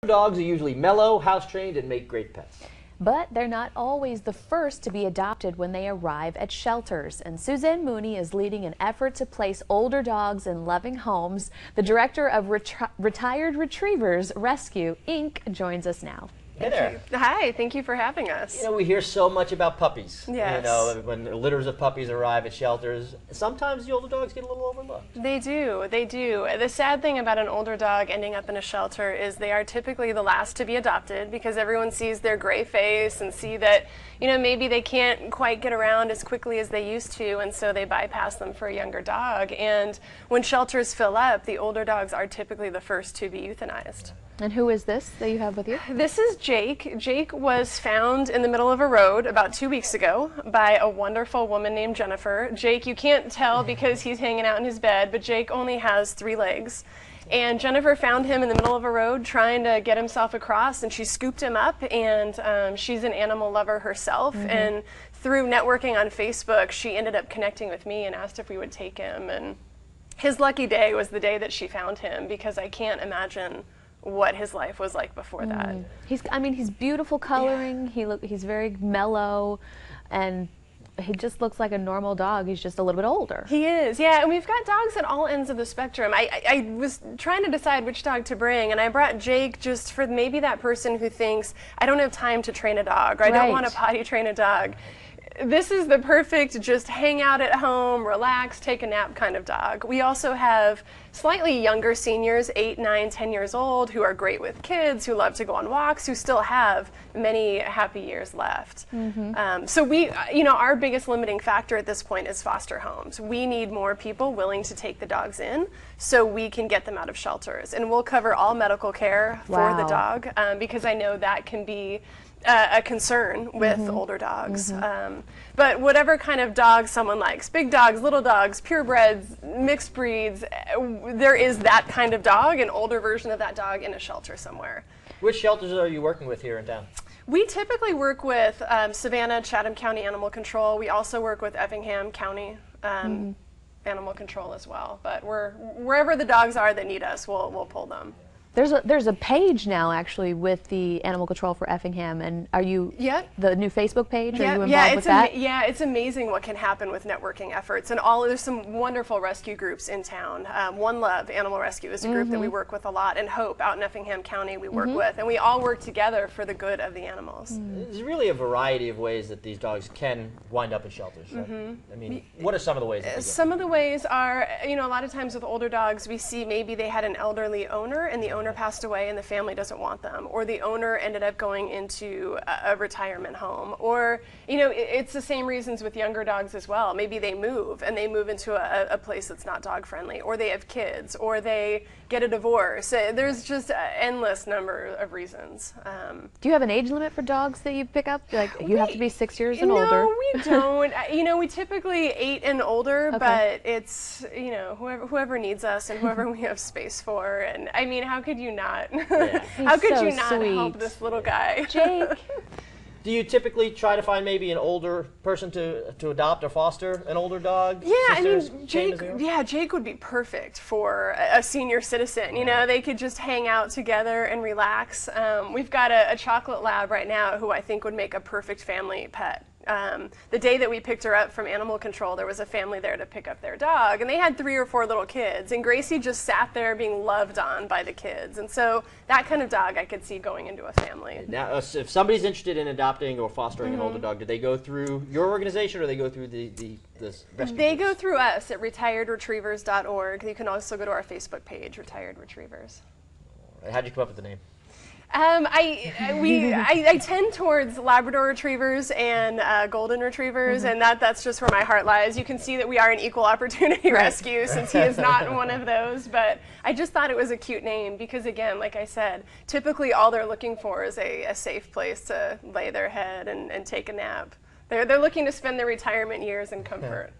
Dogs are usually mellow, house-trained, and make great pets. But they're not always the first to be adopted when they arrive at shelters. And Suzanne Mooney is leading an effort to place older dogs in loving homes. The director of Retired Retrievers Rescue, Inc. joins us now. Hey there. Hi, thank you for having us. You know, we hear so much about puppies. Yes. You know, when litters of puppies arrive at shelters, sometimes the older dogs get a little overlooked. They do, they do. The sad thing about an older dog ending up in a shelter is they are typically the last to be adopted because everyone sees their gray face and see that, you know, maybe they can't quite get around as quickly as they used to, and so they bypass them for a younger dog. And when shelters fill up, the older dogs are typically the first to be euthanized. And who is this that you have with you? This is Jake. Jake was found in the middle of a road about 2 weeks ago by a wonderful woman named Jennifer. Jake, you can't tell because he's hanging out in his bed, but Jake only has 3 legs. And Jennifer found him in the middle of a road trying to get himself across, and she scooped him up, and she's an animal lover herself. And through networking on Facebook, she ended up connecting with me and asked if we would take him. And his lucky day was the day that she found him, because I can't imagine what his life was like before that. He's beautiful coloring. Yeah. He's very mellow, and he just looks like a normal dog. He's just a little bit older. He is, yeah, and we've got dogs at all ends of the spectrum. I was trying to decide which dog to bring, and I brought Jake just for maybe that person who thinks, I don't have time to train a dog, or I don't want to potty train a dog. This is the perfect just hang out at home, relax, take a nap kind of dog. We also have slightly younger seniors, 8, 9, 10 years old, who are great with kids, who love to go on walks, who still have many happy years left. So our biggest limiting factor at this point is foster homes. We need more people willing to take the dogs in so we can get them out of shelters. And we'll cover all medical care for the dog, because I know that can be a concern with older dogs. But whatever kind of dog someone likes, big dogs, little dogs, purebreds, mixed breeds, there is that kind of dog, an older version of that dog in a shelter somewhere. Which shelters are you working with here in town? We typically work with Savannah, Chatham County Animal Control. We also work with Effingham County Animal Control as well. But wherever the dogs are that need us, we'll pull them. There's a page now actually with the Animal Control for Effingham, and are you the new Facebook page? Are you involved with that? Yeah, it's amazing what can happen with networking efforts, and there's some wonderful rescue groups in town. One Love Animal Rescue is a group that we work with a lot, and Hope out in Effingham County we work with, and we all work together for the good of the animals. There's really a variety of ways that these dogs can wind up in shelters. Right? I mean, what are some of the ways? Some of the ways are, a lot of times with older dogs, we see maybe they had an elderly owner, and the owner passed away and the family doesn't want them, or the owner ended up going into a retirement home, or it's the same reasons with younger dogs as well. Maybe they move into a place that's not dog friendly, or they have kids, or they get a divorce. There's just an endless number of reasons. Do you have an age limit for dogs that you pick up? Like you have to be 6 years and older? No, we don't. We typically 8 and older, but it's whoever needs us and whoever we have space for. And I mean, how could you not? How could you not help this little guy? Jake. Do you typically try to find maybe an older person to adopt or foster an older dog? Yeah, I mean, Jake would be perfect for a senior citizen. They could just hang out together and relax. We've got a chocolate lab right now who I think would make a perfect family pet. The day that we picked her up from Animal Control, there was a family there to pick up their dog, and they had 3 or 4 little kids, and Gracie just sat there being loved on by the kids. And so that kind of dog I could see going into a family. Now, if somebody's interested in adopting or fostering an older dog, do they go through your organization, or do they go through this rescue? They go through us at retiredretrievers.org. You can also go to our Facebook page, Retired Retrievers. How'd you come up with the name? I tend towards Labrador Retrievers and Golden Retrievers, and that's just where my heart lies. You can see that we are an equal opportunity rescue since he is not one of those, but I just thought it was a cute name because, again, like I said, typically all they're looking for is a safe place to lay their head and take a nap. They're looking to spend their retirement years in comfort.